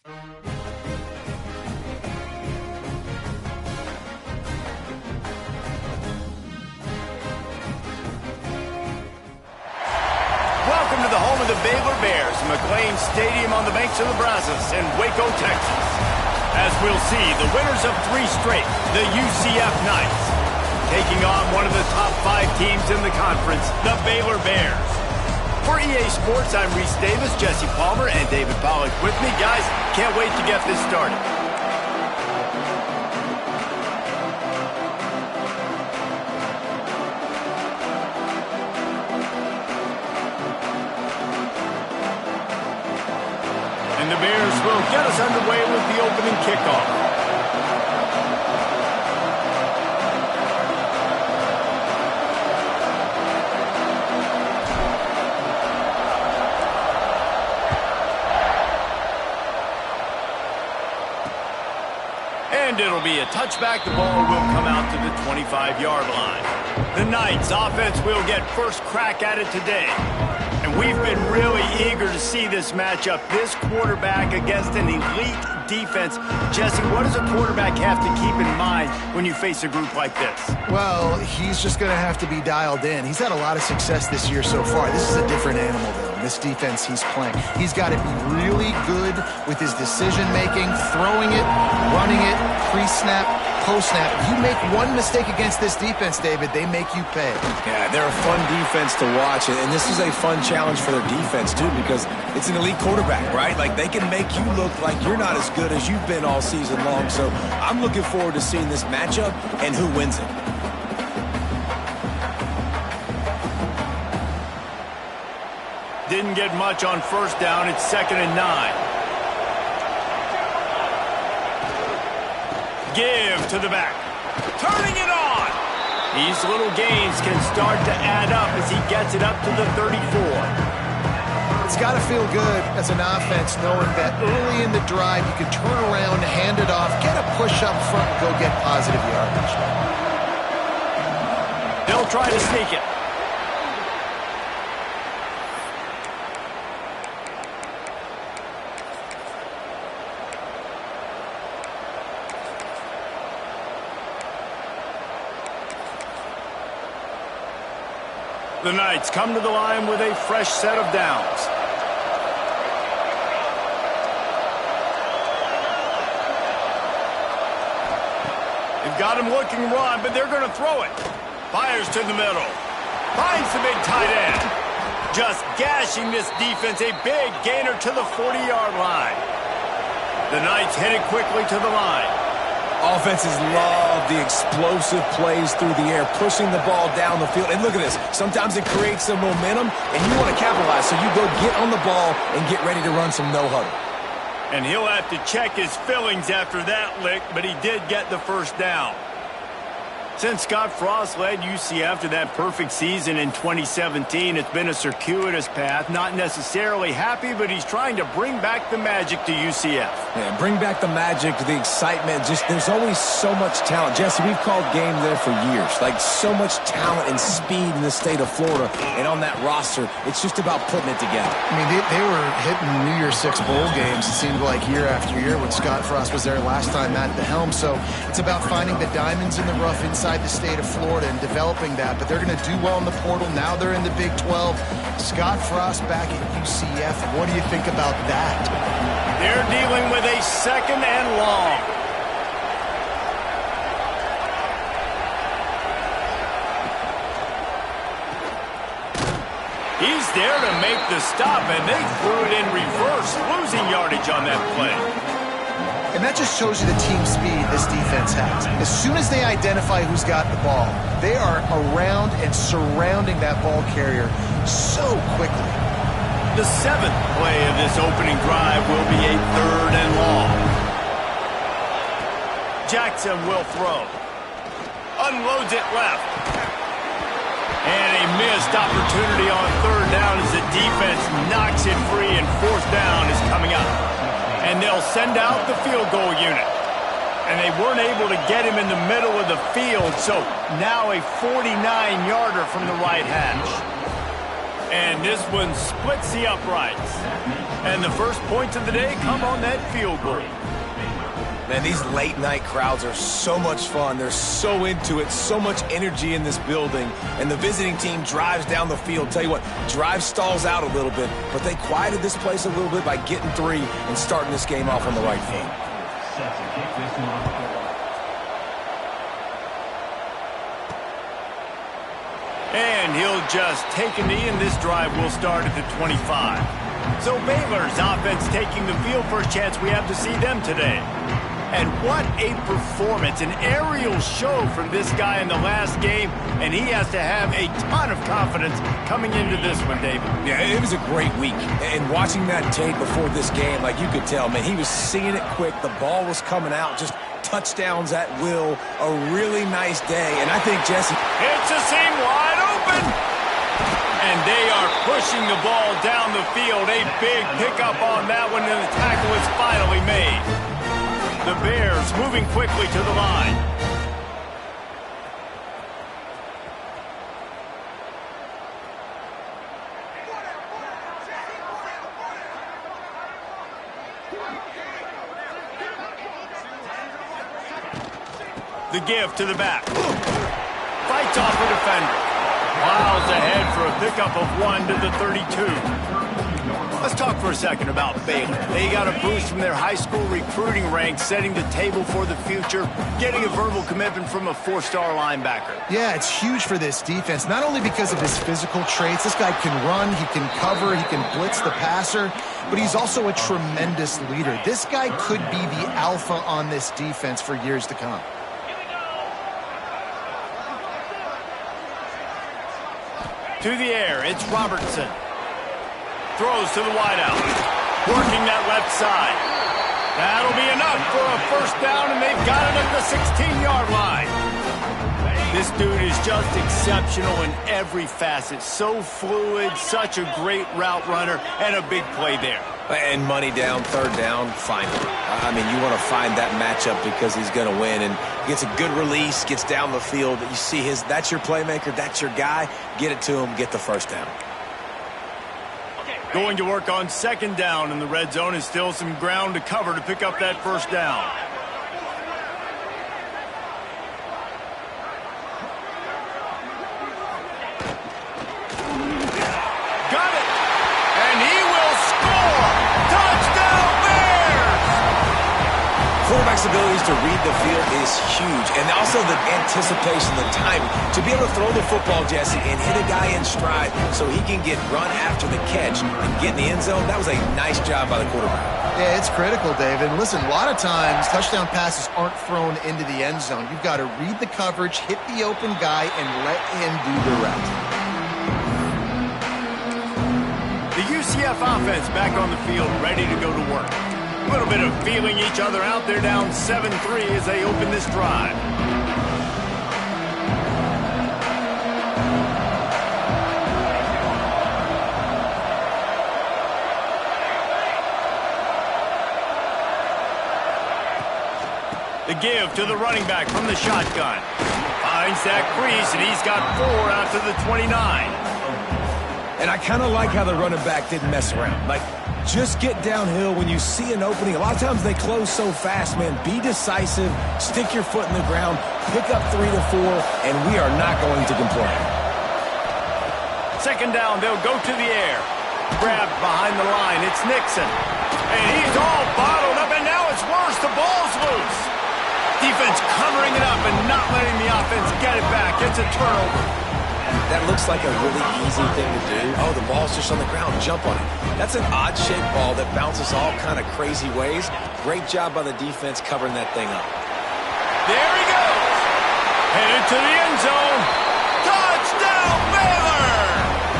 Welcome to the home of the Baylor Bears, McLean Stadium on the banks of the Brazos in Waco, Texas. As we'll see, the winners of 3 straight, the UCF Knights, taking on one of the top 5 teams in the conference, the Baylor Bears. For EA Sports, I'm Reese Davis, Jesse Palmer, and David Pollack with me. Guys, can't wait to get this started. And the Bears will get us underway with the opening kickoff. And it'll be a touchback. The ball will come out to the 25-yard line. The Knights offense will get first crack at it today. And we've been really eager to see this matchup. This quarterback against an elite defense. Jesse, what does a quarterback have to keep in mind when you face a group like this? Well, he's just going to have to be dialed in. He's had a lot of success this year so far. This is a different animal, though. This defense he's playing. He's got to be really good with his decision-making, throwing it, running it, pre-snap, post-snap. If you make one mistake against this defense, David, they make you pay. Yeah, they're a fun defense to watch, and this is a fun challenge for their defense, too, because it's an elite quarterback, right? Like, they can make you look like you're not as good as you've been all season long. So I'm looking forward to seeing this matchup and who wins it. Didn't get much on first down. It's 2nd and 9. Give to the back. Turning it on. These little gains can start to add up as he gets it up to the 34. It's got to feel good as an offense knowing that early in the drive you can turn around, hand it off, get a push up front, and go get positive yardage. They'll try to sneak it. The Knights come to the line with a fresh set of downs. They've got him looking run, but they're going to throw it. Fires to the middle. Finds the big tight end. Just gashing this defense. A big gainer to the 40-yard line. The Knights hit it quickly to the line. Offenses love the explosive plays through the air, pushing the ball down the field. And look at this. Sometimes it creates some momentum, and you want to capitalize. So you go get on the ball and get ready to run some no-huddle. And he'll have to check his fillings after that lick, but he did get the first down. Since Scott Frost led UCF to that perfect season in 2017, it's been a circuitous path. Not necessarily happy, but he's trying to bring back the magic to UCF. Yeah, bring back the magic, the excitement. Just there's always so much talent. Jesse, we've called game there for years. Like, so much talent and speed in the state of Florida. And on that roster, it's just about putting it together. I mean, they were hitting New Year's Six bowl games, it seemed like, year after year when Scott Frost was there last time at the helm. So it's about finding the diamonds in the rough inside the state of Florida and developing that, but they're going to do well in the portal. Now they're in the Big 12. Scott Frost back at UCF. What do you think about that? They're dealing with a 2nd and long. He's there to make the stop, and they threw it in reverse, losing yardage on that play. And that just shows you the team speed this defense has. As soon as they identify who's got the ball, they are around and surrounding that ball carrier so quickly. The 7th play of this opening drive will be a 3rd and long. Jackson will throw. Unloads it left. And a missed opportunity on 3rd down as the defense knocks it free, and 4th down is coming up. And they'll send out the field goal unit. And they weren't able to get him in the middle of the field, so now a 49-yarder from the right hash. And this one splits the uprights. And the first points of the day come on that field goal. Man, these late-night crowds are so much fun. They're so into it, so much energy in this building. And the visiting team drives down the field. Tell you what, drive stalls out a little bit, but they quieted this place a little bit by getting 3 and starting this game off on the right foot. And he'll just take a knee, and this drive will start at the 25. So Baylor's offense taking the field. First chance we have to see them today. And what a performance, an aerial show from this guy in the last game, and he has to have a ton of confidence coming into this one, David. Yeah, it was a great week. And watching that tape before this game, like you could tell, man, he was seeing it quick. The ball was coming out, just touchdowns at will. A really nice day. And I think Jesse... It's a seam wide open. And they are pushing the ball down the field. A big pickup on that one, and the tackle is finally made. The Bears moving quickly to the line. The give to the back. Fights off a defender. Miles ahead for a pickup of 1 to the 32. Let's talk for a second about Baylor. They got a boost from their high school recruiting ranks, setting the table for the future, getting a verbal commitment from a 4-star linebacker. Yeah, it's huge for this defense, not only because of his physical traits. This guy can run, he can cover, he can blitz the passer, but he's also a tremendous leader. This guy could be the alpha on this defense for years to come. To the air, it's Robertson. Throws to the wideout. Working that left side. That'll be enough for a first down, and they've got it at the 16-yard line. This dude is just exceptional in every facet. So fluid, such a great route runner, and a big play there. And money down, third down, find him. I mean, you want to find that matchup because he's going to win. And gets a good release, gets down the field. You see that's your playmaker, that's your guy. Get it to him, get the first down. Going to work on second down, and the red zone is still some ground to cover to pick up that first down. Got it! And he will score! Touchdown Bears! Quarterback's abilities to read the field is huge, and also the anticipation, the timing. To be able to throw the football, Jesse, and hit a guy in stride so he can get run after the catch and get in the end zone, that was a nice job by the quarterback. Yeah, it's critical, David. And listen, a lot of times touchdown passes aren't thrown into the end zone. You've got to read the coverage, hit the open guy, and let him do the rest. The UCF offense back on the field, ready to go to work. A little bit of feeling each other out. They're down 7-3 as they open this drive. The give to the running back from the shotgun. Finds that crease, and he's got 4 out to the 29. And I kind of like how the running back didn't mess around. Like, just get downhill when you see an opening. A lot of times they close so fast, man. Be decisive, stick your foot in the ground, pick up 3 to 4, and we are not going to complain. Second down, they'll go to the air. Grabbed behind the line, it's Nixon. And he's all bottled up, and now it's worse. The ball's loose. Defense covering it up and not letting the offense get it back. It's a turnover. That looks like a really easy thing to do. Oh, the ball's just on the ground. Jump on it. That's an odd-shaped ball that bounces all kind of crazy ways. Great job by the defense covering that thing up. There he goes. Headed to the end zone. Touchdown, Baylor!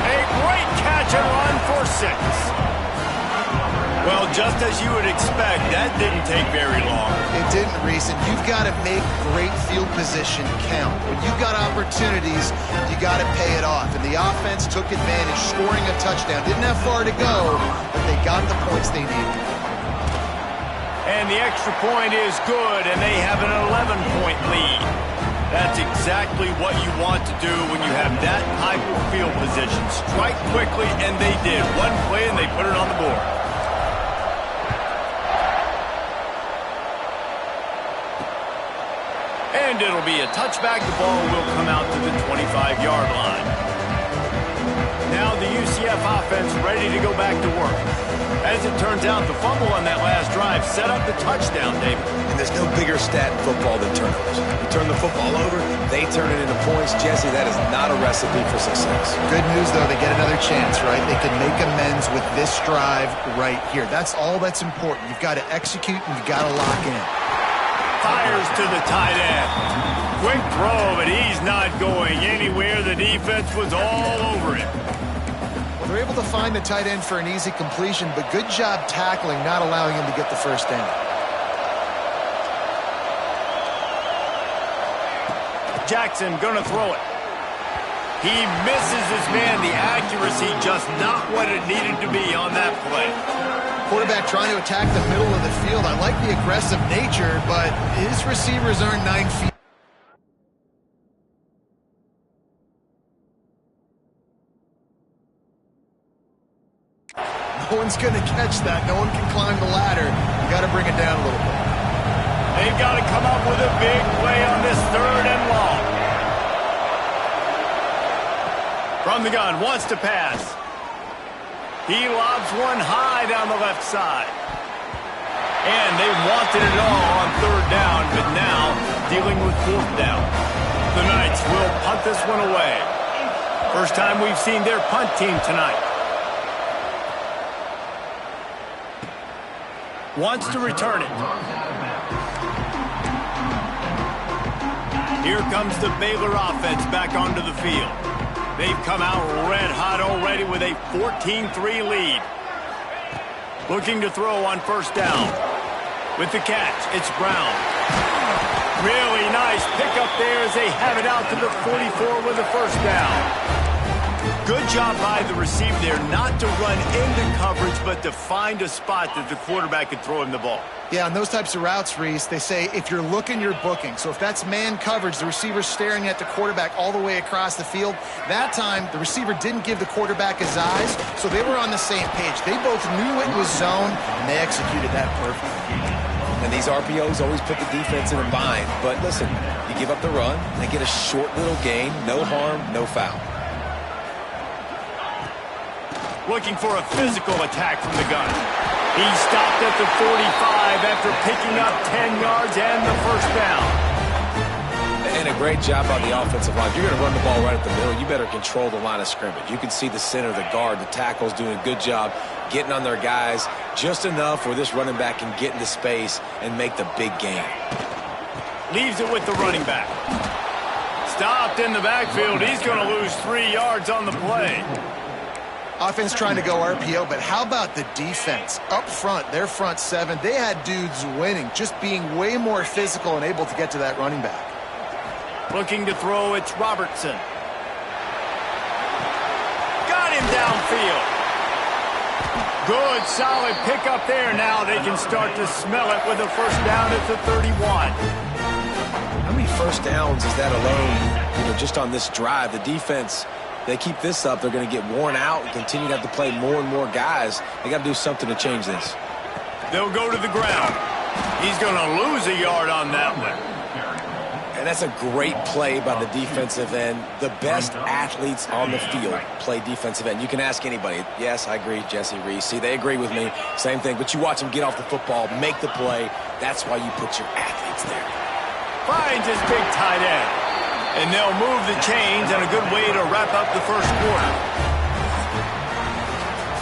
A great catch and run for 6. Well, just as you would expect, that didn't take very long. It didn't, Reese, and you've got to make great field position count. When you've got opportunities, you got to pay it off. And the offense took advantage, scoring a touchdown. Didn't have far to go, but they got the points they needed. And the extra point is good, and they have an 11-point lead. That's exactly what you want to do when you have that type of field position. Strike quickly, and they did. One play, and they put it on the board. And it'll be a touchback. The ball will come out to the 25-yard line. Now the UCF offense ready to go back to work. As it turns out, the fumble on that last drive set up the touchdown, David. And there's no bigger stat in football than turnovers. You turn the football over, they turn it into points. Jesse, that is not a recipe for success. Good news, though, they get another chance, right? They can make amends with this drive right here. That's all that's important. You've got to execute, and you've got to lock in. Fires to the tight end. Quick throw, but he's not going anywhere. The defense was all over him. Well, they're able to find the tight end for an easy completion, but good job tackling, not allowing him to get the first down. Jackson gonna throw it. He misses his man. The accuracy just not what it needed to be on that play. Quarterback trying to attack the middle of the field. I like the aggressive nature, but his receivers aren't 9 feet. No one's going to catch that. No one can climb the ladder. You got to bring it down a little bit. They've got to come up with a big play on this 3rd and long. From the gun, wants to pass. He lobs one high down the left side. And they wanted it all on 3rd down, but now dealing with 4th down. The Knights will punt this one away. First time we've seen their punt team tonight. Wants to return it. Here comes the Baylor offense back onto the field. They've come out red hot already with a 14-3 lead. Looking to throw on 1st down. With the catch, it's Brown. Really nice pickup there as they have it out to the 44 with a 1st down. Good job by the receiver there not to run into coverage, but to find a spot that the quarterback could throw him the ball. Yeah, on those types of routes, Reese, they say if you're looking, you're booking. So if that's man coverage, the receiver's staring at the quarterback all the way across the field. That time, the receiver didn't give the quarterback his eyes, so they were on the same page. They both knew it was zone, and they executed that perfectly. And these RPOs always put the defense in a bind. But listen, you give up the run, they get a short little gain, no harm, no foul. Looking for a physical attack from the gun. He stopped at the 45 after picking up 10 yards and the 1st down. And a great job by the offensive line. If you're going to run the ball right at the middle, you better control the line of scrimmage. You can see the center, the guard, the tackles doing a good job getting on their guys just enough where this running back can get into space and make the big gain. Leaves it with the running back. Stopped in the backfield. He's going to lose 3 yards on the play. Offense trying to go RPO, but how about the defense? Up front, their front 7, they had dudes winning, just being way more physical and able to get to that running back. Looking to throw, it's Robertson. Got him downfield. Good, solid pickup there. Now they can start to smell it with a 1st down at the 31. How many 1st downs is that alone, just on this drive? The defense, they keep this up, they're going to get worn out and continue to have to play more and more guys. They got to do something to change this. They'll go to the ground. He's going to lose a yard on that one. And that's a great play by the defensive end. The best athletes on the field play defensive end. You can ask anybody. Yes, I agree, Jesse, Reese. See, they agree with me. Same thing. But you watch them get off the football, make the play. That's why you put your athletes there. Finds his big tight end. And they'll move the chains, and a good way to wrap up the 1st quarter.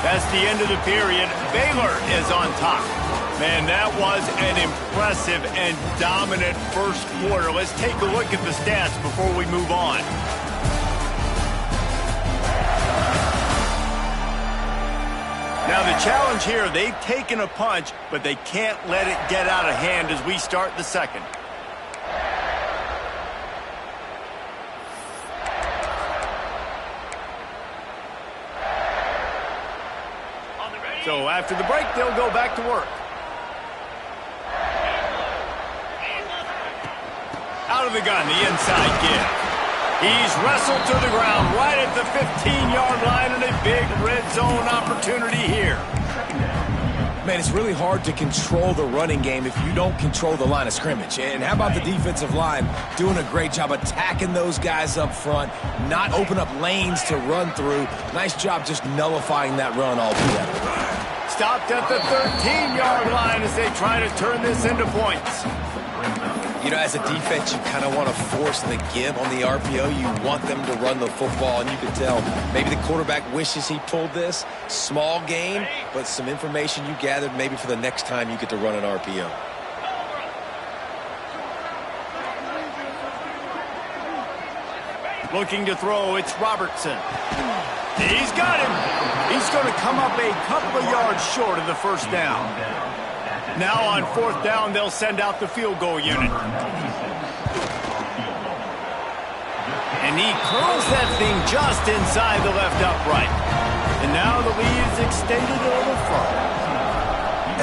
That's the end of the period. Baylor is on top. Man, that was an impressive and dominant 1st quarter. Let's take a look at the stats before we move on. Now the challenge here, they've taken a punch, but they can't let it get out of hand as we start the 2nd. So after the break, they'll go back to work. Out of the gun, the inside give. He's wrestled to the ground right at the 15-yard line, and a big red zone opportunity here. Man, it's really hard to control the running game if you don't control the line of scrimmage. And how about the defensive line doing a great job attacking those guys up front, not open up lanes to run through. Nice job just nullifying that run altogether. Stopped at the 13-yard line as they try to turn this into points. You know, as a defense, you kind of want to force the give on the RPO. You want them to run the football, and you can tell maybe the quarterback wishes he pulled this. Small game, but some information you gathered maybe for the next time you get to run an RPO. Looking to throw, it's Robertson. He's got him. He's going to come up a couple of yards short of the first down. Now on fourth down, they'll send out the field goal unit. And he curls that thing just inside the left upright. And now the lead is extended a little further.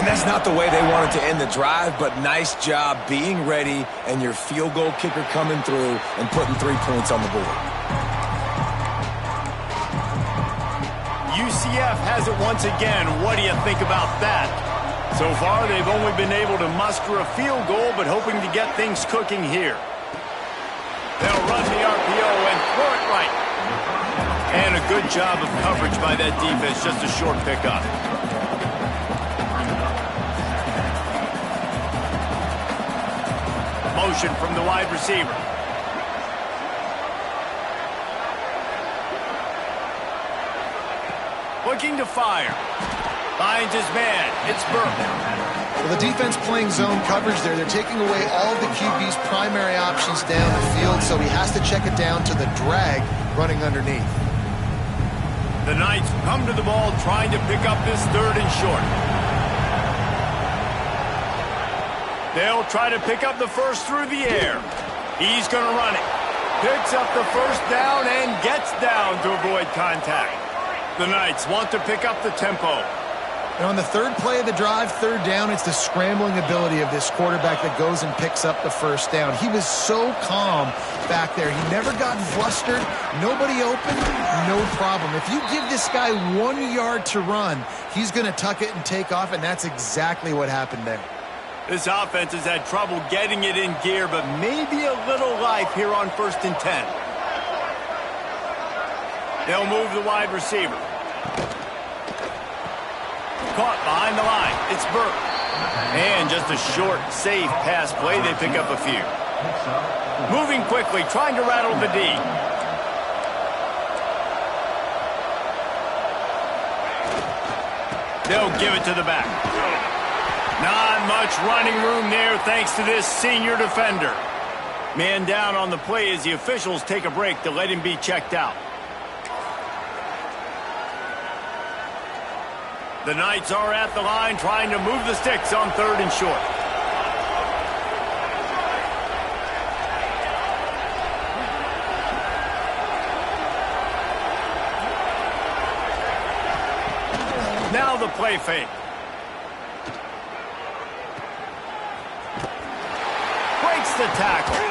And that's not the way they wanted to end the drive, but nice job being ready and your field goal kicker coming through and putting 3 points on the board. UCF has it once again. What do you think about that? So far, they've only been able to muster a field goal, but hoping to get things cooking here. They'll run the RPO and throw it right. And a good job of coverage by that defense, just a short pickup. Motion from the wide receiver. Looking to fire. Finds his man. It's Burke. Well, the defense playing zone coverage there. They're taking away all of the QB's primary options down the field, so he has to check it down to the drag running underneath. The Knights come to the ball trying to pick up this third and short. They'll try to pick up the first through the air. He's going to run it. Picks up the first down and gets down to avoid contact. The Knights want to pick up the tempo. And on the third play of the drive, third down, it's the scrambling ability of this quarterback that goes and picks up the first down. He was so calm back there. He never got flustered. Nobody open, no problem. If you give this guy 1 yard to run, he's going to tuck it and take off, and that's exactly what happened there. This offense has had trouble getting it in gear, but maybe a little life here on 1st and 10. They'll move the wide receiver. Caught behind the line. It's Burke. And just a short, safe pass play. They pick up a few. Moving quickly, trying to rattle the D. They'll give it to the back. Not much running room there thanks to this senior defender. Man down on the play as the officials take a break to let him be checked out. The Knights are at the line trying to move the sticks on third and short. Now the play fake. Breaks the tackle.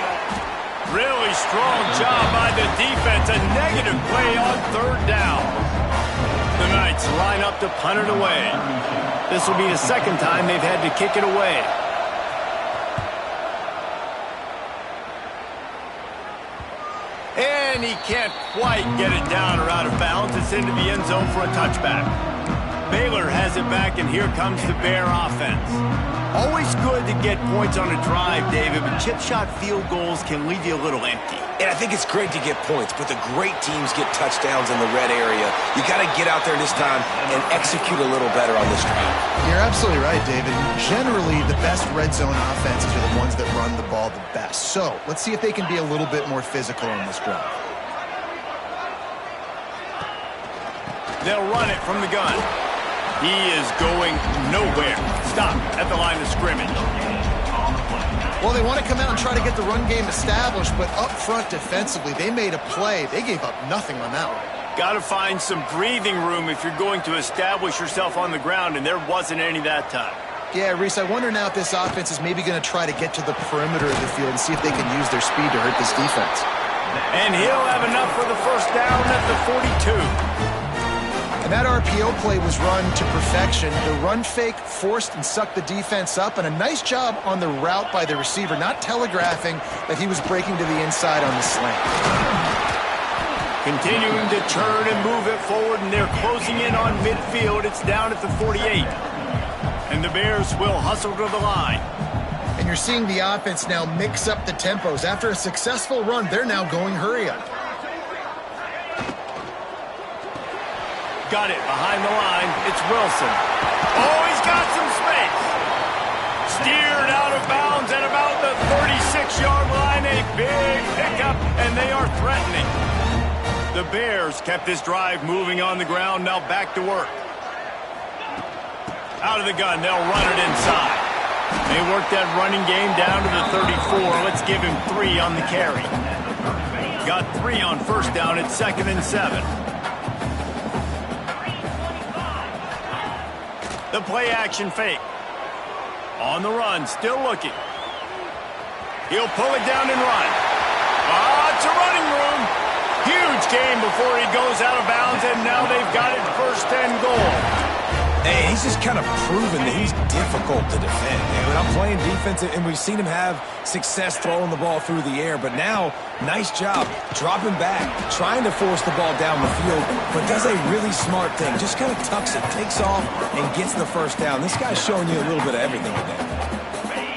Really strong job by the defense. A negative play on third down. The Knights line up to punt it away. This will be the second time they've had to kick it away. And he can't quite get it down or out of bounds. It's into the end zone for a touchback. Baylor has it back, and here comes the Bear offense. Always good to get points on a drive, David, but chip shot field goals can leave you a little empty. And I think it's great to get points, but the great teams get touchdowns in the red area. You got to get out there this time and execute a little better on this drive. You're absolutely right, David. Generally, the best red zone offenses are the ones that run the ball the best. So let's see if they can be a little bit more physical on this drive. They'll run it from the gun. He is going nowhere. Stop at the line of scrimmage. Well, they want to come out and try to get the run game established, but up front defensively, they made a play. They gave up nothing on that one. Got to find some breathing room if you're going to establish yourself on the ground, and there wasn't any that time. Yeah, Reese, I wonder now if this offense is maybe going to try to get to the perimeter of the field and see if they can use their speed to hurt this defense. And he'll have enough for the first down at the 42. And that RPO play was run to perfection. The run fake forced and sucked the defense up, and a nice job on the route by the receiver, not telegraphing that he was breaking to the inside on the slant. Continuing to turn and move it forward, and they're closing in on midfield. It's down at the 48. And the Bears will hustle to the line. And you're seeing the offense now mix up the tempos. After a successful run, they're now going hurry up. Got it behind the line. It's Wilson. Oh, he's got some space. Steered out of bounds at about the 36-yard line. A big pickup, and they are threatening. The Bears kept this drive moving on the ground. Now back to work. Out of the gun, they'll run it inside. They work that running game down to the 34. Let's give him 3 on the carry. Got 3 on first down at 2nd and 7. The play action fake. On the run, still looking. He'll pull it down and run. It's a running room. Huge gain before he goes out of bounds, and now they've got it 1st and goal. Hey, he's just kind of proven that he's difficult to defend. And I'm playing defense, and we've seen him have success throwing the ball through the air. But now, nice job dropping back, trying to force the ball down the field, but does a really smart thing. Just kind of tucks it, takes off, and gets the first down. This guy's showing you a little bit of everything today.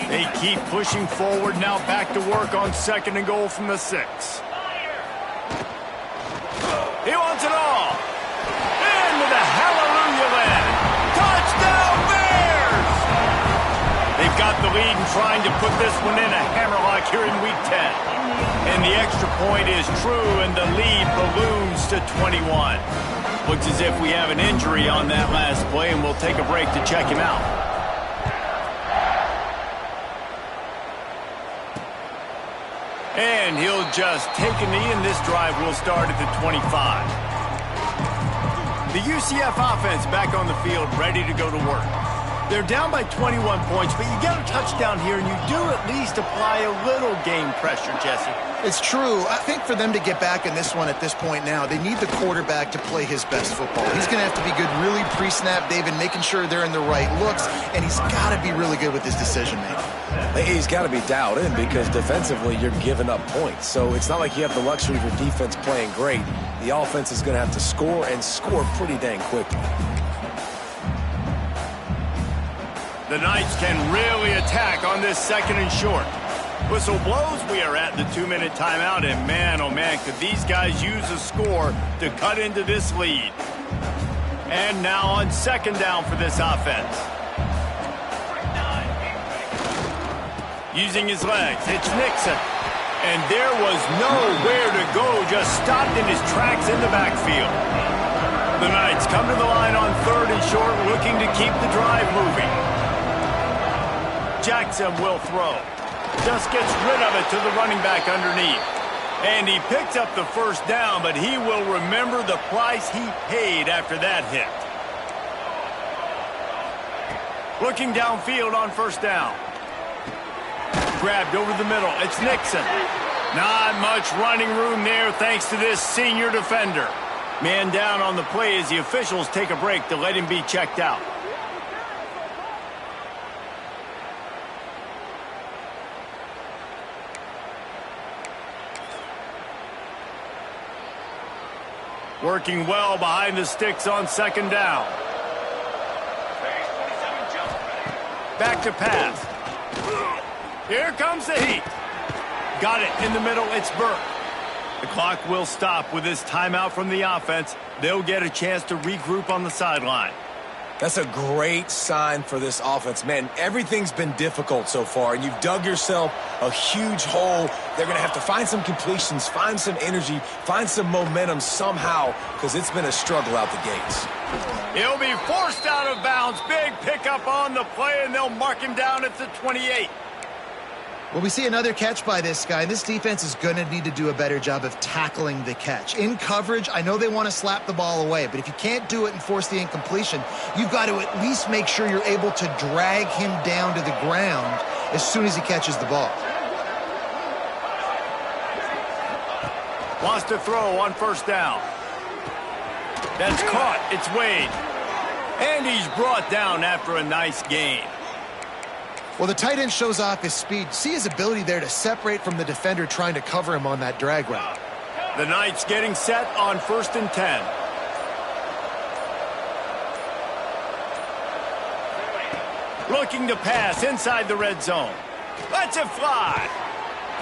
They keep pushing forward. Now back to work on 2nd and goal from the 6. He wants it all. Into the hallelujah land. Touchdown Bears! They've got the lead and trying to put this one in a hammerlock here in Week 10. And the extra point is true, and the lead balloons to 21. Looks as if we have an injury on that last play, and we'll take a break to check him out. And he'll just take a knee, and this drive will start at the 25. The UCF offense back on the field, ready to go to work. They're down by 21 points, but you get a touchdown here, and you do at least apply a little game pressure, Jesse. It's true. I think for them to get back in this one at this point now, they need the quarterback to play his best football. He's going to have to be good really pre-snap, David, making sure they're in the right looks, and he's got to be really good with his decision-making. He's got to be dialed in because defensively you're giving up points. So it's not like you have the luxury of your defense playing great. The offense is going to have to score and score pretty dang quickly. The Knights can really attack on this 2nd and short. Whistle blows, we are at the 2-minute timeout, and man, oh man, could these guys use a score to cut into this lead. And now on 2nd down for this offense. Using his legs, it's Nixon. And there was nowhere to go, just stopped in his tracks in the backfield. The Knights come to the line on 3rd and short, looking to keep the drive moving. Jackson will throw. Just gets rid of it to the running back underneath. And he picks up the first down, but he will remember the price he paid after that hit. Looking downfield on 1st down. Grabbed over the middle. It's Nixon. Not much running room there thanks to this senior defender. Man down on the play as the officials take a break to let him be checked out. Working well behind the sticks on 2nd down. Back to pass. Here comes the heat. Got it in the middle. It's Burke. The clock will stop with this timeout from the offense. They'll get a chance to regroup on the sideline. That's a great sign for this offense. Man, everything's been difficult so far, and you've dug yourself a huge hole. They're going to have to find some completions, find some energy, find some momentum somehow, because it's been a struggle out the gates. He'll be forced out of bounds. Big pickup on the play, and they'll mark him down at the 28. Well, we see another catch by this guy. This defense is going to need to do a better job of tackling the catch. In coverage, I know they want to slap the ball away, but if you can't do it and force the incompletion, you've got to at least make sure you're able to drag him down to the ground as soon as he catches the ball. Wants to throw on first down. That's caught. It's Wade. And he's brought down after a nice gain. Well, the tight end shows off his speed. See his ability there to separate from the defender trying to cover him on that drag route. The Knights getting set on 1st and 10. Looking to pass inside the red zone. Lets it fly.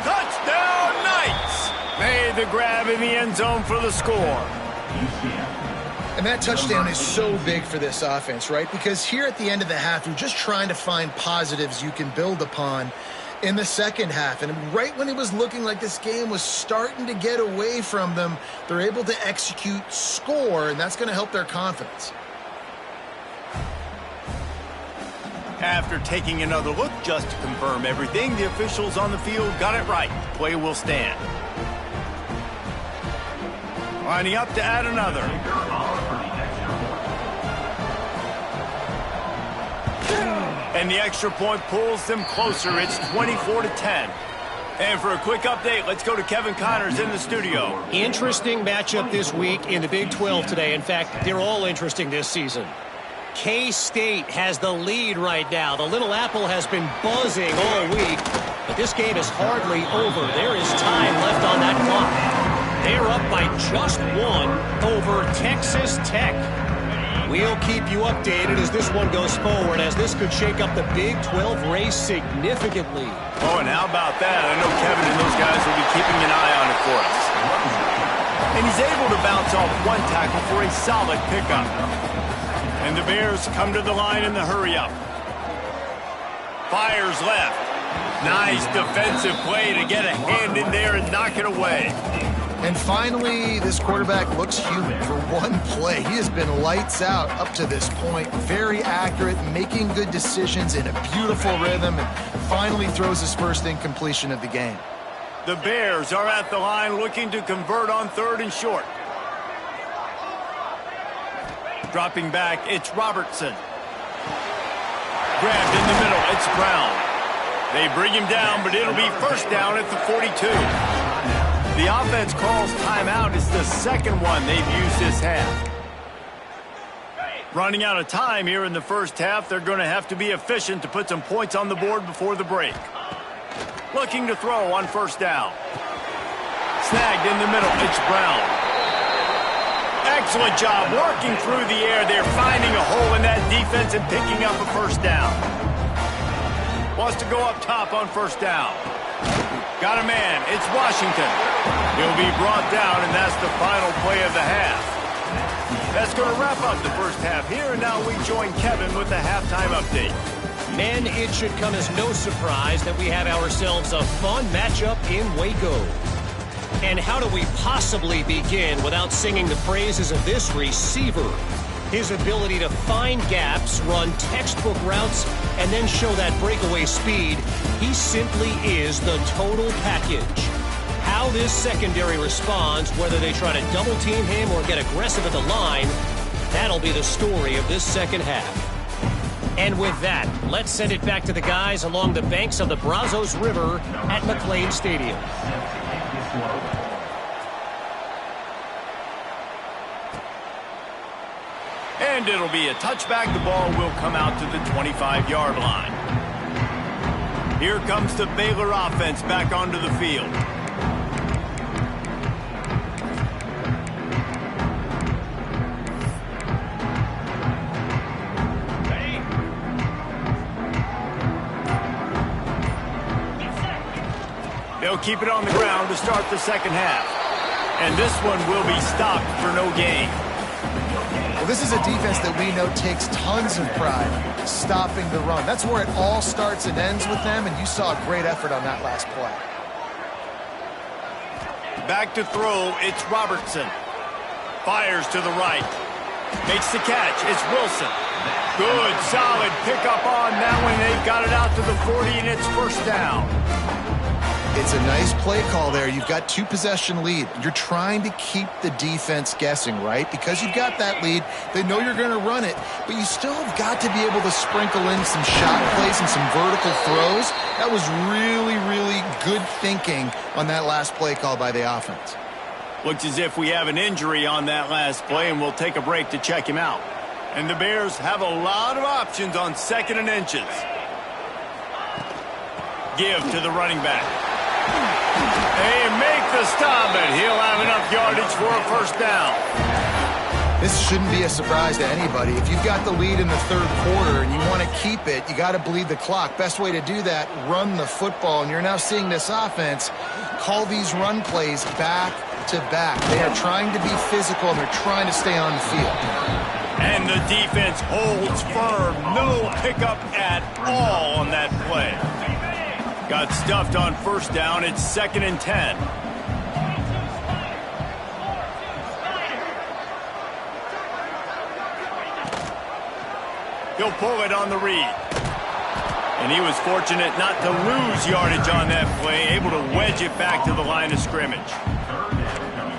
Touchdown, Knights! Made the grab in the end zone for the score. And that touchdown is so big for this offense, right? Because here at the end of the half, you're just trying to find positives you can build upon in the second half. And right when it was looking like this game was starting to get away from them, they're able to execute, score, and that's going to help their confidence. After taking another look just to confirm everything, the officials on the field got it right. Play will stand. Lining up to add another. And the extra point pulls them closer. It's 24-10. And for a quick update, let's go to Kevin Connors in the studio. Interesting matchup this week in the Big 12 today. In fact, they're all interesting this season. K-State has the lead right now. The Little Apple has been buzzing all week, but this game is hardly over. There is time left on that clock. They're up by just one over Texas Tech. We'll keep you updated as this one goes forward, as this could shake up the Big 12 race significantly. Oh, and how about that? I know Kevin and those guys will be keeping an eye on it for us. And he's able to bounce off one tackle for a solid pickup. And the Bears come to the line in the hurry-up. Fires left. Nice defensive play to get a hand in there and knock it away. And finally, this quarterback looks human for one play. He has been lights out up to this point. Very accurate, making good decisions in a beautiful rhythm, and finally throws his first incompletion of the game. The Bears are at the line looking to convert on 3rd and short. Dropping back, it's Robertson. Grabbed in the middle, it's Brown. They bring him down, but it'll be first down at the 42. The offense calls timeout. It's the second one they've used this half. Running out of time here in the first half. They're going to have to be efficient to put some points on the board before the break. Looking to throw on first down. Snagged in the middle. It's Brown. Excellent job working through the air. They're finding a hole in that defense and picking up a first down. Wants to go up top on first down. Got a man. It's Washington. He'll be brought down, and that's the final play of the half. That's going to wrap up the first half here, and now we join Kevin with the halftime update. Men, it should come as no surprise that we have ourselves a fun matchup in Waco. And how do we possibly begin without singing the praises of this receiver? His ability to find gaps, run textbook routes, and then show that breakaway speed. He simply is the total package. How this secondary responds, whether they try to double team him or get aggressive at the line, that'll be the story of this second half. And with that, let's send it back to the guys along the banks of the Brazos River at McLean Stadium. And it'll be a touchback. The ball will come out to the 25-yard line. Here comes the Baylor offense back onto the field. They'll keep it on the ground to start the second half. And this one will be stopped for no gain. Well, this is a defense that we know takes tons of pride stopping the run. That's where it all starts and ends with them, and you saw a great effort on that last play. Back to throw, it's Robertson. Fires to the right. Makes the catch, it's Wilson. Good, solid pickup on that one. They've got it out to the 40, and it's first down. It's a nice play call there. You've got 2-possession lead. You're trying to keep the defense guessing, right? Because you've got that lead, they know you're going to run it, but you still have got to be able to sprinkle in some shot plays and some vertical throws. That was really, really good thinking on that last play call by the offense. Looks as if we have an injury on that last play, and we'll take a break to check him out. And the Bears have a lot of options on 2nd and inches. Give to the running back. They make the stop, and he'll have enough yardage for a first down. This shouldn't be a surprise to anybody. If you've got the lead in the 3rd quarter and you want to keep it, you got to bleed the clock. Best way to do that, run the football. And you're now seeing this offense call these run plays back to back. They are trying to be physical, and they're trying to stay on the field. And the defense holds firm. No pickup at all on that play. Got stuffed on first down. It's 2nd and 10. He'll pull it on the read. And he was fortunate not to lose yardage on that play, able to wedge it back to the line of scrimmage.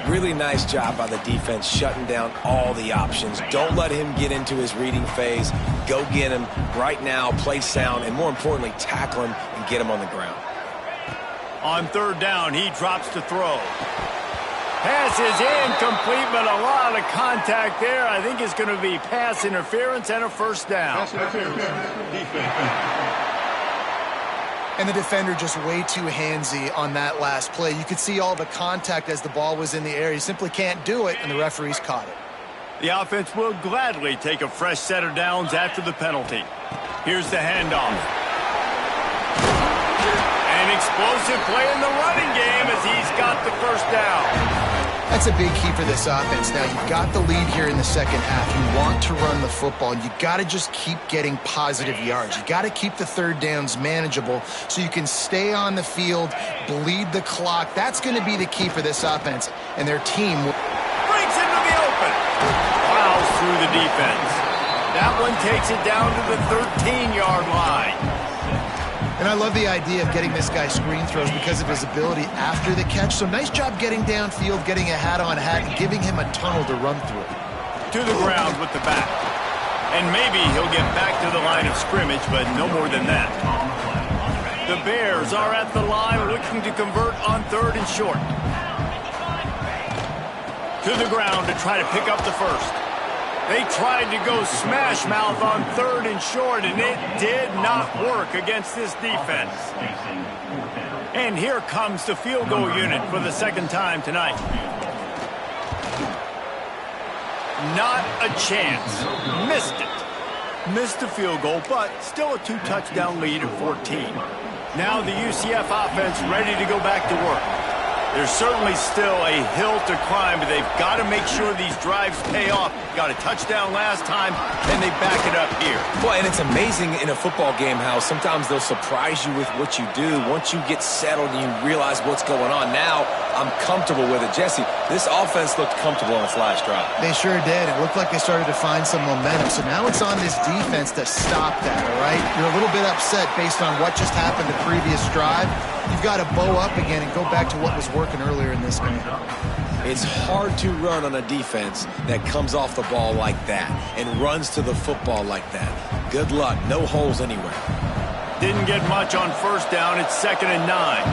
Really nice job by the defense shutting down all the options. Don't let him get into his reading phase. Go get him right now, play sound, and more importantly, tackle him and get him on the ground. On 3rd down, he drops to throw. Pass is incomplete, but a lot of contact there. I think it's going to be pass interference and a first down. And the defender just way too handsy on that last play. You could see all the contact as the ball was in the air. You simply can't do it, and the referees caught it. The offense will gladly take a fresh set of downs after the penalty. Here's the handoff. An explosive play in the running game as he's got the first down. That's a big key for this offense. Now, you've got the lead here in the 2nd half. You want to run the football, and you got to just keep getting positive yards. You got to keep the 3rd downs manageable so you can stay on the field, bleed the clock. That's going to be the key for this offense, and their team breaks into the open. Plows through the defense. That one takes it down to the 13-yard line. And I love the idea of getting this guy screen throws because of his ability after the catch. So nice job getting downfield, getting a hat-on-hat, and giving him a tunnel to run through. To the ground with the back. And maybe he'll get back to the line of scrimmage, but no more than that. The Bears are at the line looking to convert on 3rd and short. To the ground to try to pick up the first. They tried to go smash mouth on 3rd and short, and it did not work against this defense. And here comes the field goal unit for the 2nd time tonight. Not a chance. Missed it. Missed the field goal, but still a 2-touchdown lead at 14. Now the UCF offense ready to go back to work. There's certainly still a hill to climb, but they've got to make sure these drives pay off. Got a touchdown last time, and they back it up here. Well, and it's amazing in a football game how sometimes they'll surprise you with what you do. Once you get settled and you realize what's going on, now I'm comfortable with it. Jesse, this offense looked comfortable on its last drive. They sure did. It looked like they started to find some momentum. So now it's on this defense to stop that, all right? You're a little bit upset based on what just happened the previous drive. You've got to bow up again and go back to what was working earlier in this game. It's hard to run on a defense that comes off the ball like that and runs to the football like that. Good luck. No holes anywhere. Didn't get much on first down. It's 2nd and 9.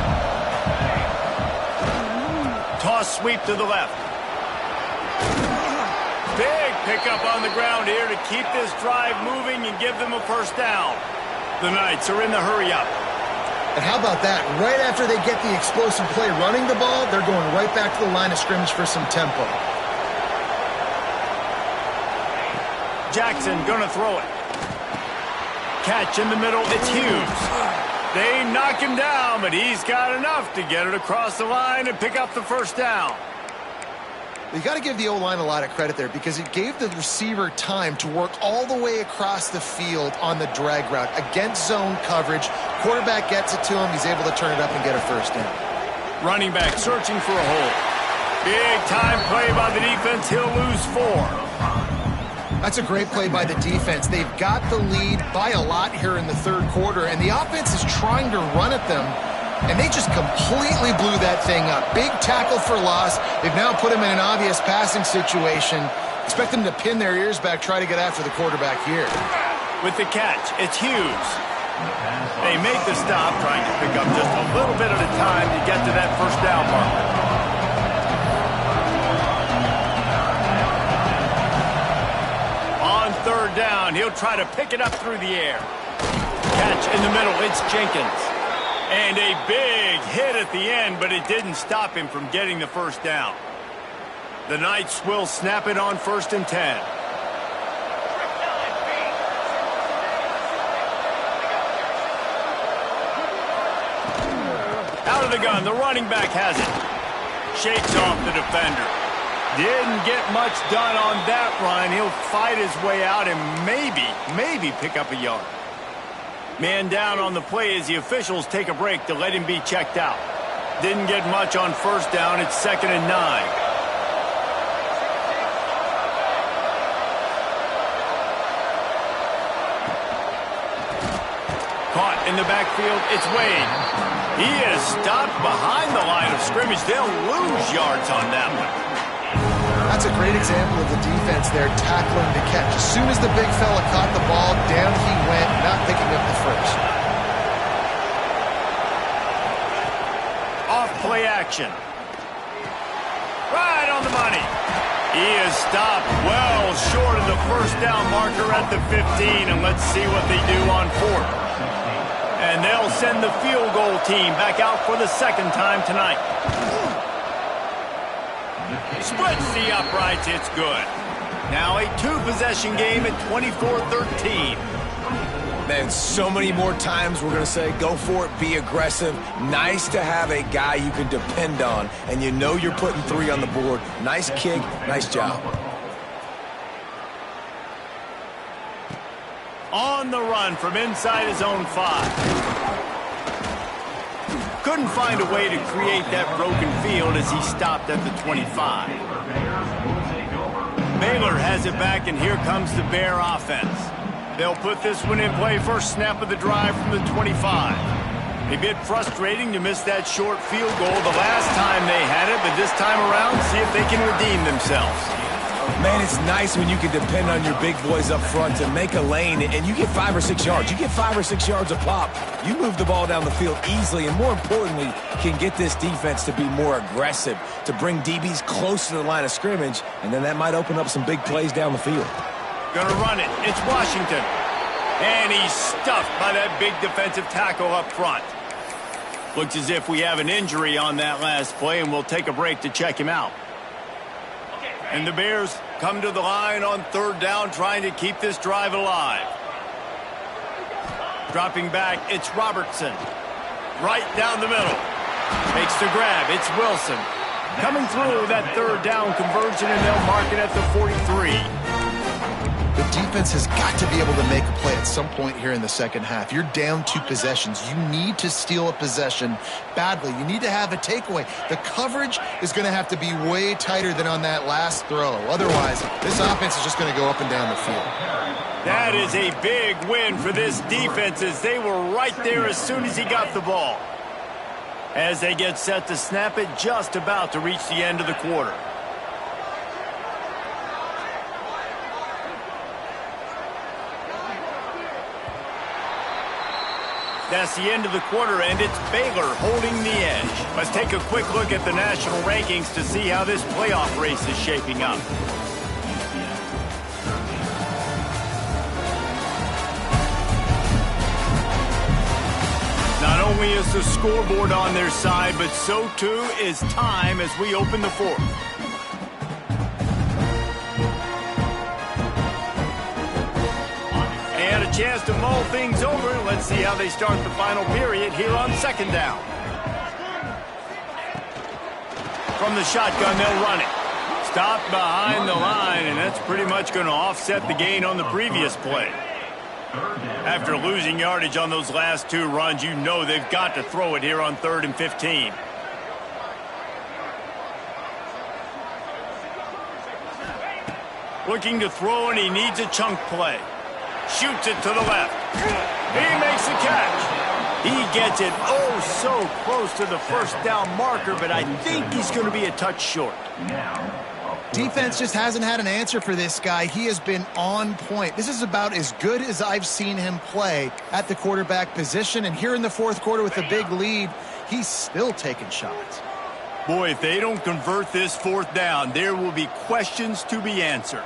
Toss sweep to the left. Big pickup on the ground here to keep this drive moving and give them a first down. The Knights are in the hurry-up. And how about that? Right after they get the explosive play running the ball, they're going right back to the line of scrimmage for some tempo. Jackson gonna throw it. Catch in the middle, it's Hughes. They knock him down, but he's got enough to get it across the line and pick up the first down. You got to give the O-line a lot of credit there because it gave the receiver time to work all the way across the field on the drag route against zone coverage. Quarterback gets it to him. He's able to turn it up and get a first down. Running back searching for a hole. Big time play by the defense. He'll lose 4. That's a great play by the defense. They've got the lead by a lot here in the 3rd quarter, and the offense is trying to run at them. and they just completely blew that thing up. Big tackle for loss. They've now put him in an obvious passing situation. Expect them to pin their ears back, try to get after the quarterback here. With the catch, it's Hughes. They make the stop, trying to pick up just a little bit at a time to get to that first down marker. On third down, he'll try to pick it up through the air. Catch in the middle, it's Jenkins. And a big hit at the end, but it didn't stop him from getting the first down. The Knights will snap it on 1st and 10. Out of the gun, the running back has it. Shakes off the defender. Didn't get much done on that run. He'll fight his way out and maybe pick up a yard. Man down on the play as the officials take a break to let him be checked out. Didn't get much on first down. It's 2nd and 9. Caught in the backfield, it's Wade. He is stopped behind the line of scrimmage. They'll lose yards on that one. That's a great example of the defense there tackling the catch. As soon as the big fella caught the ball, down he went, not picking up the first. Off play action. Right on the money. He is stopped well short of the first down marker at the 15, and let's see what they do on 4th. And they'll send the field goal team back out for the second time tonight. Splits the uprights, it's good. Now a 2-possession game at 24-13. Man, so many more times we're going to say, go for it, be aggressive. Nice to have a guy you can depend on, and you know you're putting 3 on the board. Nice kick, nice job. On the run from inside his own 5. Couldn't find a way to create that broken field as he stopped at the 25. Baylor has it back, and here comes the Bear offense. They'll put this one in play first snap of the drive from the 25. A bit frustrating to miss that short field goal the last time they had it, but this time around, see if they can redeem themselves. Man, it's nice when you can depend on your big boys up front to make a lane, and you get 5 or 6 yards. You get 5 or 6 yards a pop. You move the ball down the field easily, and more importantly, can get this defense to be more aggressive, to bring DBs close to the line of scrimmage, and then that might open up some big plays down the field. Gonna run it. It's Washington. And he's stuffed by that big defensive tackle up front. Looks as if we have an injury on that last play, and we'll take a break to check him out. And the Bears come to the line on 3rd down, trying to keep this drive alive. Dropping back, it's Robertson. Right down the middle. Makes the grab, it's Wilson. Coming through that 3rd down conversion, and they'll mark it at the 43. The defense has got to be able to make a play at some point here in the second half. You're down 2 possessions. You need to steal a possession badly. You need to have a takeaway. The coverage is going to have to be way tighter than on that last throw. Otherwise, this offense is just going to go up and down the field. That is a big win for this defense, as they were right there as soon as he got the ball. As they get set to snap it, just about to reach the end of the quarter. That's the end of the quarter, and it's Baylor holding the edge. Let's take a quick look at the national rankings to see how this playoff race is shaping up. Not only is the scoreboard on their side, but so too is time as we open the 4th. And a chance to mull things over. Let's see how they start the final period here on 2nd down. From the shotgun, they'll run it. Stopped behind the line, and that's pretty much going to offset the gain on the previous play. After losing yardage on those last 2 runs, you know they've got to throw it here on 3rd and 15. Looking to throw, and he needs a chunk play. Shoots it to the left. He makes the catch. He gets it oh so close to the first down marker, but I think he's going to be a touch short. Defense just hasn't had an answer for this guy. He has been on point. This is about as good as I've seen him play at the quarterback position. And here in the fourth quarter with a big lead, he's still taking shots. Boy, if they don't convert this fourth down, there will be questions to be answered.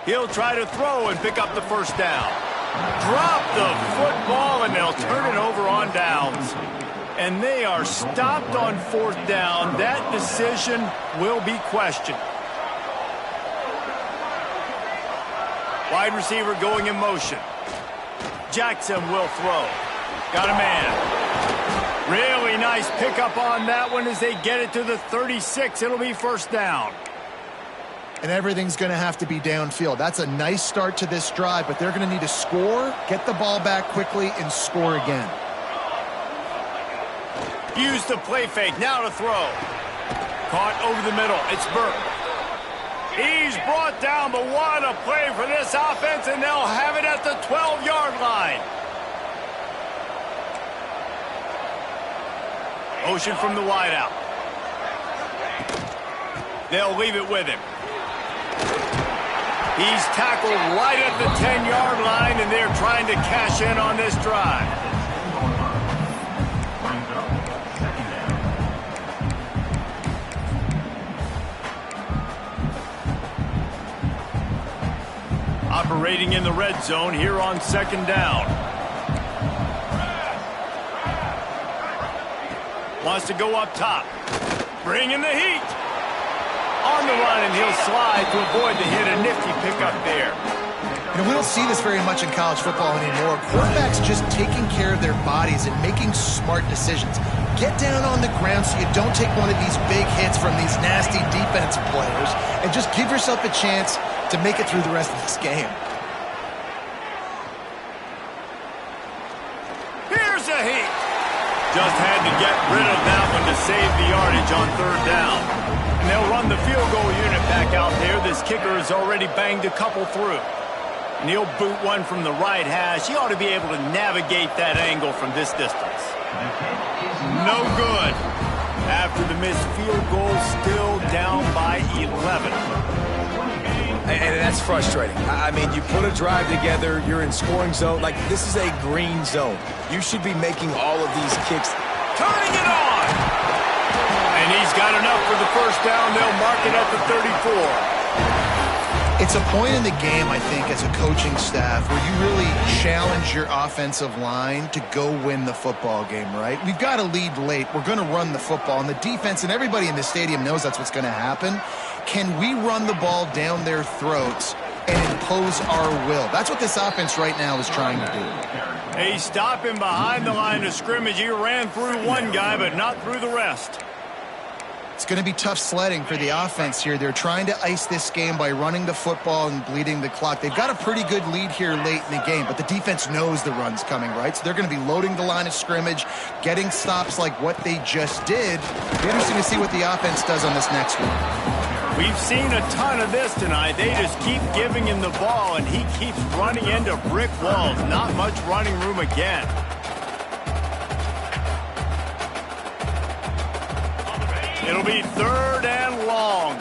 He'll try to throw and pick up the first down. Drop the football, and they'll turn it over on downs. And they are stopped on fourth down. That decision will be questioned. Wide receiver going in motion. Jackson will throw. Got a man. Really nice pickup on that one as they get it to the 36. It'll be first down. And everything's going to have to be downfield. That's a nice start to this drive, but they're going to need to score, get the ball back quickly, and score again. Use the play fake. Now to throw. Caught over the middle. It's Burke. He's brought down, but what a play for this offense, and they'll have it at the 12-yard line. Motion from the wideout. They'll leave it with him. He's tackled right at the 10-yard line, and they're trying to cash in on this drive. Operating in the red zone here on second down. Wants to go up top. Bring in the heat. On the run, and he'll slide to avoid the hit. A nifty pickup there. You know, we don't see this very much in college football anymore. Quarterbacks just taking care of their bodies and making smart decisions. Get down on the ground so you don't take one of these big hits from these nasty defensive players, and just give yourself a chance to make it through the rest of this game. Here's a heat. Just had to get rid of that one to save the yardage on third down. And they'll run the field goal unit back out there. This kicker has already banged a couple through. And he'll boot one from the right hash. He ought to be able to navigate that angle from this distance. No good. After the missed field goal, still down by 11. And that's frustrating. I mean, you put a drive together, you're in scoring zone. Like, this is a green zone. You should be making all of these kicks. Turning it on! And he's got enough for the first down. They'll mark it at the 34. It's a point in the game, I think, as a coaching staff where you really challenge your offensive line to go win the football game, right? We've got to lead late. We're going to run the football. And the defense and everybody in the stadium knows that's what's going to happen. Can we run the ball down their throats and impose our will? That's what this offense right now is trying to do. He's stopping behind the line of scrimmage. He ran through one guy, but not through the rest. It's going to be tough sledding for the offense here. They're trying to ice this game by running the football and bleeding the clock. They've got a pretty good lead here late in the game, but the defense knows the run's coming, right? So they're going to be loading the line of scrimmage, getting stops like what they just did. It'll be interesting to see what the offense does on this next one. We've seen a ton of this tonight. They just keep giving him the ball, and he keeps running into brick walls. Not much running room again. It'll be third and long.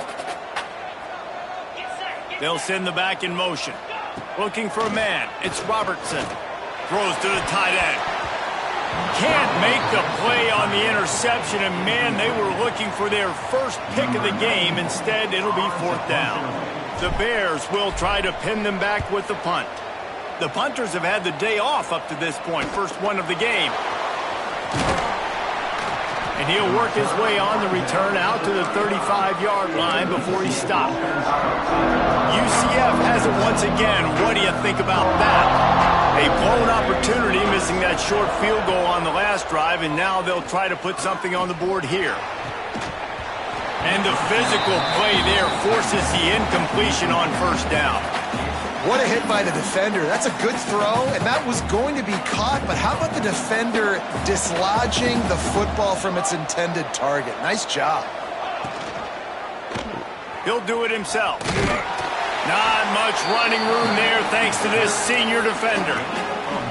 They'll send the back in motion. Looking for a man. It's Robertson. Throws to the tight end. Can't make the play on the interception, and man, they were looking for their first pick of the game. Instead, it'll be fourth down. The Bears will try to pin them back with the punt. The punters have had the day off up to this point. First one of the game. And he'll work his way on the return out to the 35-yard line before he's stopped. UCF has it once again. What do you think about that? A blown opportunity, missing that short field goal on the last drive, and now they'll try to put something on the board here. And the physical play there forces the incompletion on first down. What a hit by the defender. That's a good throw, and that was going to be caught, but how about the defender dislodging the football from its intended target? Nice job. He'll do it himself. Not much running room there thanks to this senior defender.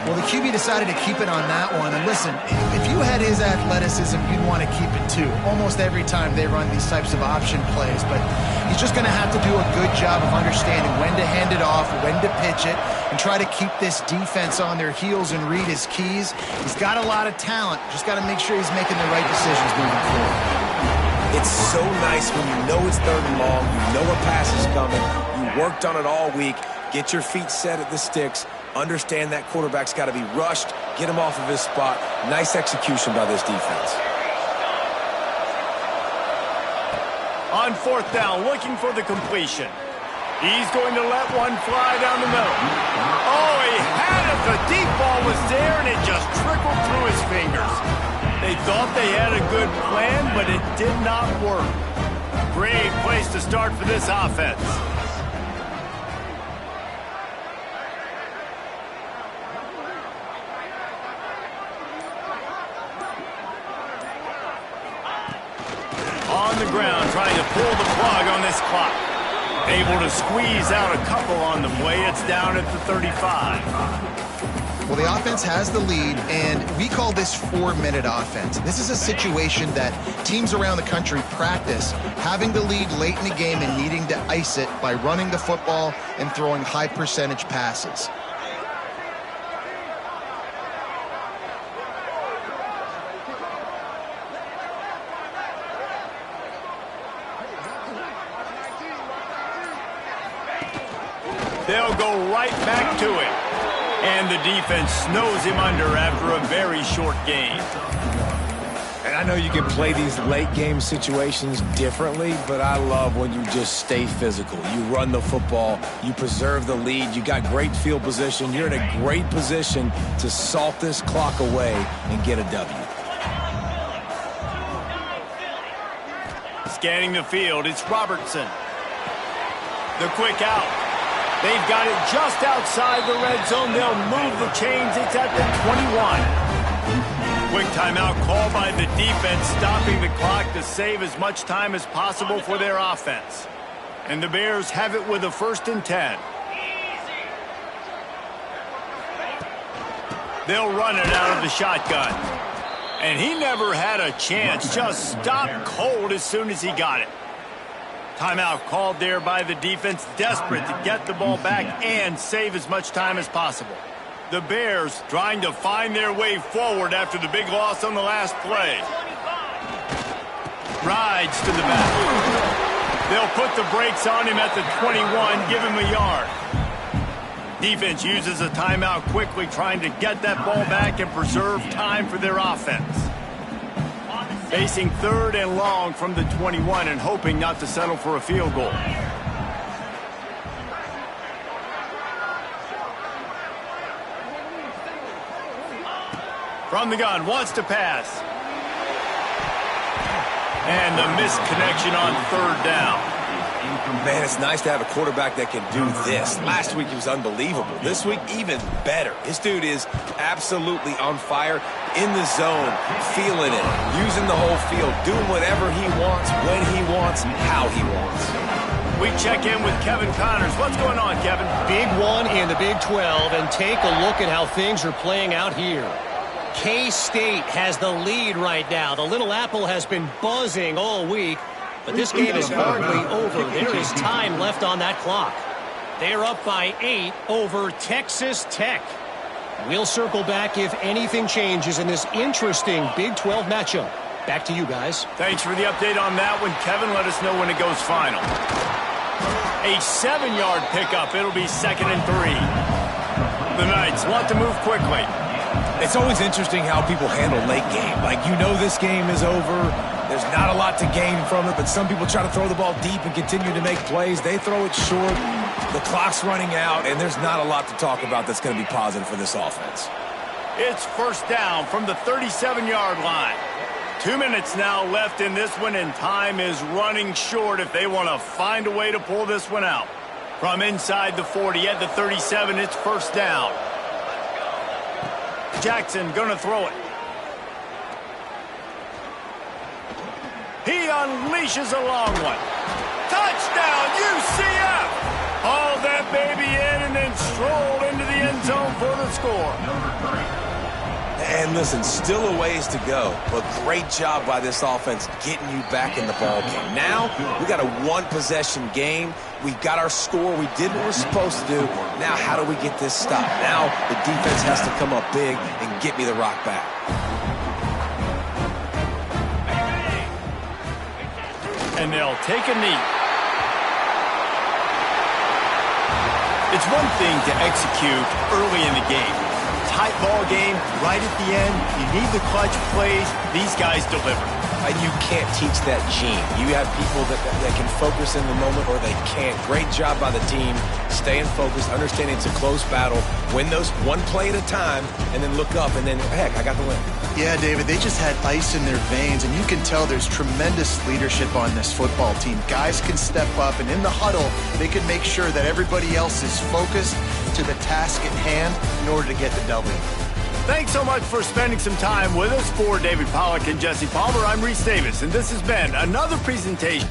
Well, the QB decided to keep it on that one. And listen, if you had his athleticism, you'd want to keep it too. Almost every time they run these types of option plays. But he's just going to have to do a good job of understanding when to hand it off, when to pitch it, and try to keep this defense on their heels and read his keys. He's got a lot of talent. Just got to make sure he's making the right decisions moving forward. It's so nice when you know it's 3rd and long, you know a pass is coming, you worked on it all week, get your feet set at the sticks, understand that quarterback's got to be rushed, get him off of his spot. Nice execution by this defense. On 4th down, looking for the completion. He's going to let one fly down the middle. Oh, he had it. The deep ball was there, and it just trickled through his fingers. They thought they had a good plan, but it did not work. Great place to start for this offense. On the ground, trying to pull the plug on this clock. Able to squeeze out a couple on the play. It's down at the 35. Well, the offense has the lead, and we call this 4-minute offense. This is a situation that teams around the country practice, having the lead late in the game and needing to ice it by running the football and throwing high-percentage passes. They'll go right back to it. And the defense snows him under after a very short game. And I know you can play these late game situations differently, but I love when you just stay physical. You run the football, you preserve the lead, you got great field position, you're in a great position to salt this clock away and get a W. Scanning the field, it's Robertson. The quick out. They've got it just outside the red zone. They'll move the chains. It's at the 21. Quick timeout call by the defense, stopping the clock to save as much time as possible for their offense. And the Bears have it with a 1st and 10. They'll run it out of the shotgun. And he never had a chance. Just stopped cold as soon as he got it. Timeout called there by the defense, desperate to get the ball back and save as much time as possible. The Bears trying to find their way forward after the big loss on the last play. Rides to the back. They'll put the brakes on him at the 21, give him a yard. Defense uses a timeout quickly, trying to get that ball back and preserve time for their offense. Facing 3rd and long from the 21 and hoping not to settle for a field goal. From the gun, wants to pass. And the missed connection on 3rd down. Man, it's nice to have a quarterback that can do this. Last week he was unbelievable. This week, even better. This dude is absolutely on fire, in the zone, feeling it, using the whole field, doing whatever he wants, when he wants, how he wants. We check in with Kevin Connors. What's going on, Kevin? Big one in the Big 12, and take a look at how things are playing out here. K-State has the lead right now. The Little Apple has been buzzing all week. But this game is hardly over. There is time left on that clock. They're up by 8 over Texas Tech. We'll circle back if anything changes in this interesting Big 12 matchup. Back to you guys. Thanks for the update on that one, Kevin. Let us know when it goes final. A 7-yard pickup. It'll be 2nd and 3. The Knights want to move quickly. It's always interesting how people handle late game. Like, you know this game is over. There's not a lot to gain from it, but some people try to throw the ball deep and continue to make plays. They throw it short. The clock's running out, and there's not a lot to talk about that's going to be positive for this offense. It's 1st down from the 37-yard line. 2 minutes now left in this one, and time is running short if they want to find a way to pull this one out. From inside the 40 at the 37, it's 1st down. Jackson going to throw it. He unleashes a long one. Touchdown, UCF! Oh, score. And listen, still a ways to go, but great job by this offense getting you back in the ball game. Now, we got a one-possession game. We got our score. We did what we're supposed to do. Now, how do we get this stopped? Now, the defense has to come up big and get me the rock back. And they'll take a knee. It's one thing to execute early in the game. Tight ball game, right at the end. You need the clutch plays. These guys deliver. And you can't teach that gene. You have people that can focus in the moment or they can't. Great job by the team, staying focused, understanding it's a close battle, win those one play at a time, and then look up, and then, heck, I got the win. Yeah, David, they just had ice in their veins, and you can tell there's tremendous leadership on this football team. Guys can step up, and in the huddle, they can make sure that everybody else is focused to the task at hand in order to get the W. Thanks so much for spending some time with us. For David Pollack and Jesse Palmer, I'm Reese Davis, and this has been another presentation